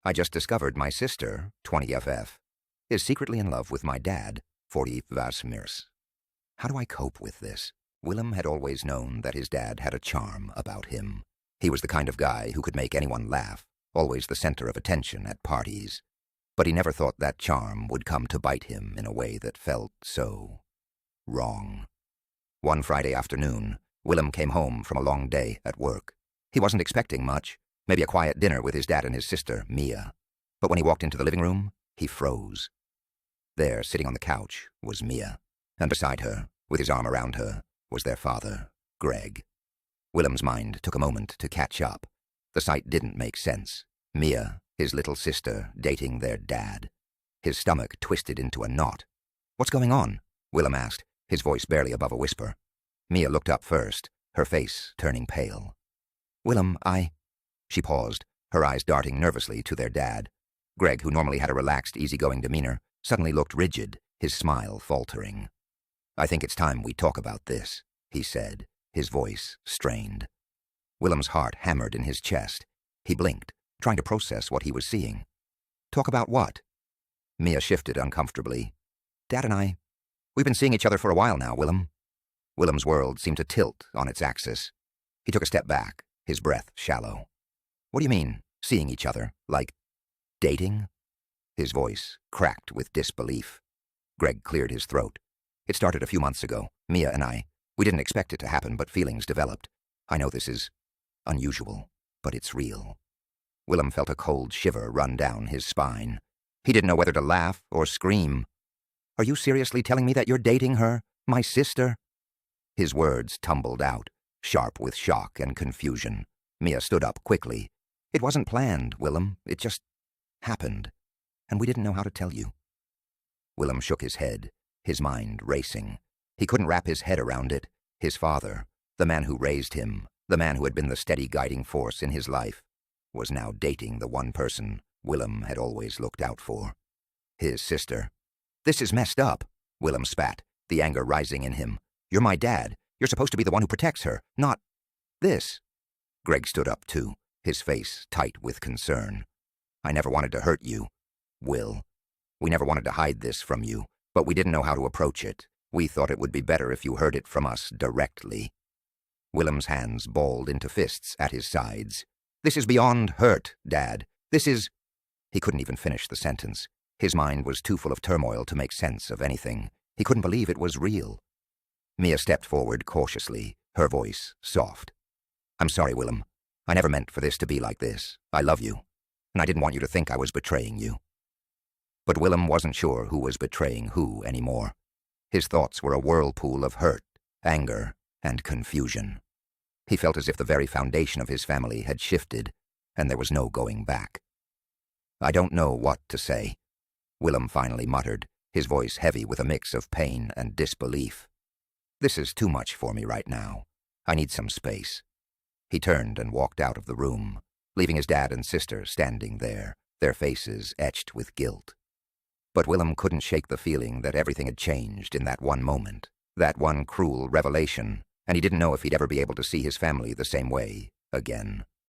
I just discovered my sister, 20FF, is secretly in love with my dad, 40 Vasmirs. How do I cope with this? Willem had always known that his dad had a charm about him. He was the kind of guy who could make anyone laugh, always the center of attention at parties. But he never thought that charm would come to bite him in a way that felt so wrong. One Friday afternoon, Willem came home from a long day at work. He wasn't expecting much, maybe a quiet dinner with his dad and his sister, Mia. But when he walked into the living room, he froze. There, sitting on the couch, was Mia, and beside her, with his arm around her, was their father, Greg. Willem's mind took a moment to catch up. The sight didn't make sense. Mia, his little sister, dating their dad. His stomach twisted into a knot. "What's going on?" Willem asked, his voice barely above a whisper. Mia looked up first, her face turning pale. "Willem, She paused, her eyes darting nervously to their dad. Greg, who normally had a relaxed, easygoing demeanor, suddenly looked rigid, his smile faltering. "I think it's time we talk about this," he said, his voice strained. Willem's heart hammered in his chest. He blinked, trying to process what he was seeing. "Talk about what?" Mia shifted uncomfortably. "Dad and we've been seeing each other for a while now, Willem." Willem's world seemed to tilt on its axis. He took a step back, his breath shallow. "What do you mean, seeing each other? Like, dating?" His voice cracked with disbelief. Greg cleared his throat. "It started a few months ago. Mia and we didn't expect it to happen, but feelings developed. I know this is unusual, but it's real." Willem felt a cold shiver run down his spine. He didn't know whether to laugh or scream. "Are you seriously telling me that you're dating her? My sister?" His words tumbled out, sharp with shock and confusion. Mia stood up quickly. "It wasn't planned, Willem. It just happened. And we didn't know how to tell you." Willem shook his head, his mind racing. He couldn't wrap his head around it. His father, the man who raised him, the man who had been the steady guiding force in his life, was now dating the one person Willem had always looked out for. His sister. "This is messed up," Willem spat, the anger rising in him. "You're my dad. You're supposed to be the one who protects her, not this." Greg stood up too, his face tight with concern. "I never wanted to hurt you, Will. We never wanted to hide this from you, but we didn't know how to approach it. We thought it would be better if you heard it from us directly." Willem's hands balled into fists at his sides. "This is beyond hurt, Dad. This is—" He couldn't even finish the sentence. His mind was too full of turmoil to make sense of anything. He couldn't believe it was real. Mia stepped forward cautiously, her voice soft. "I'm sorry, Willem. I never meant for this to be like this. I love you, and I didn't want you to think I was betraying you." But Willem wasn't sure who was betraying who anymore. His thoughts were a whirlpool of hurt, anger, and confusion. He felt as if the very foundation of his family had shifted, and there was no going back. "I don't know what to say," Willem finally muttered, his voice heavy with a mix of pain and disbelief. "This is too much for me right now. I need some space." He turned and walked out of the room, leaving his dad and sister standing there, their faces etched with guilt. But Willem couldn't shake the feeling that everything had changed in that one moment, that one cruel revelation, and he didn't know if he'd ever be able to see his family the same way again.